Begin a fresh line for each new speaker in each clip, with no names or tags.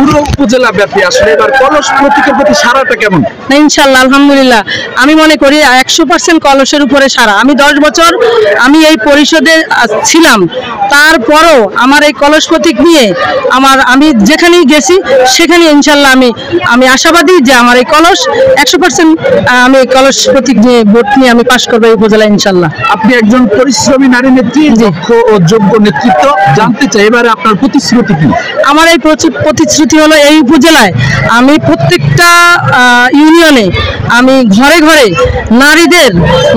পুরো উপজেলা ব্যাপী আসলে এবার কলস প্রতীকের প্রতি সাড়াটা কেমন?
না ইনশাল্লাহ আলহামদুলিল্লাহ আমি মনে করি 100% কলসের উপরে সারা। আমি 10 বছর আমি এই পরিষদে ছিলাম, তারপরও আমার এই কলস প্রতীক নিয়ে আমি যেখানেই গেছি সেখানে ইনশাল্লাহ আমি আশাবাদী যে আমার এই কলস 100% আমি এই কলস প্রতীক নিয়ে ভোট নিয়ে আমি পাশ করবো এই উপজেলায় ইনশাল্লাহ।
আপনি একজন পরিশ্রমী নারী নেত্রী, দক্ষ ও যোগ্য নেতৃত্ব, জানতে চাই এবারে আপনার প্রতিশ্রুতি কি?
আমার এই প্রতিশ্রুতি হলো এই উপজেলায় আমি প্রত্যেকটা ইউনিয়নে আমি ঘরে ঘরে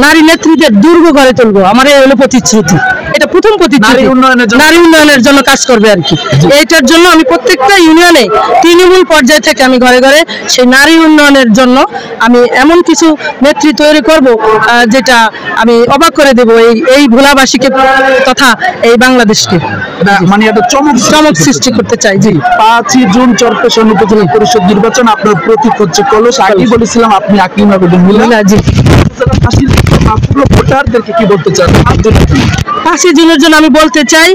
নারী নেত্রীদের দুর্গ গড়ে তুলবো। আমার এই হলো প্রতিশ্রুতি, এটা প্রথম প্রতিশ্রুতি। নারী উন্নয়নের জন্য কাজ করবে আর কি। এইটার জন্য আমি প্রত্যেকটা ইউনিয়নে তৃণমূল পর্যায় থেকে আমি ঘরে ঘরে সেই নারী উন্নয়নের জন্য আমি এমন কিছু নেত্রী তৈরি করব যেটা আমি অবাক করে দেব এই ভোলাবাসীকে তথা এই বাংলাদেশকে।
মানে একটা চমক
সৃষ্টি করতে চাই। জি,
5ই জুন চরপেশন উপজেলা পরিষদ নির্বাচন, আপনার প্রতীক হচ্ছে কলস। আগেই বলেছিলাম আপনি আকিমা বেগম মিলা।
জি,
পুরো ভোটারদেরকে কি বলতে চান?
5ই জুনের জন্য আমি বলতে চাই,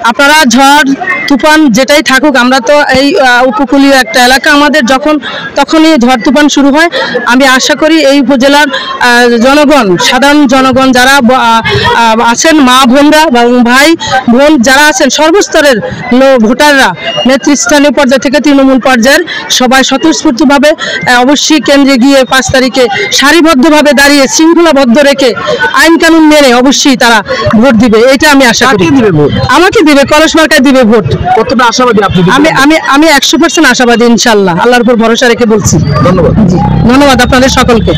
আপনারা ঝড় তুফান যেটাই থাকুক, আমরা তো এই উপকূলীয় একটা এলাকা, আমাদের তখনই ঝড় তুফান শুরু হয়। আমি আশা করি এই উপজেলার জনগণ, সাধারণ জনগণ যারা আছেন, মা বোনরা ভাই বোন যারা আছেন, সর্বস্তরের ভোটাররা নেতৃস্থানীয় পর্যায় থেকে তৃণমূল পর্যায়ের সবাই স্বতঃস্ফূর্তভাবে অবশ্যই কেন্দ্রে গিয়ে 5 তারিখে সারিবদ্ধভাবে দাঁড়িয়ে শৃঙ্খলাবদ্ধ রেখে আইন কানুন মেনে অবশ্যই তারা ভোট দিবে, এটা আমি আশা করি। আমাকে দিবে, কলস মার্কায় দিবে ভোট।
কতটা আশাবাদী আপনি?
আমি 100% আশাবাদী ইনশাল্লাহ, আল্লাহর উপর ভরসা রেখে বলছি।
ধন্যবাদ।
জি, ধন্যবাদ আপনাদের সকলকে।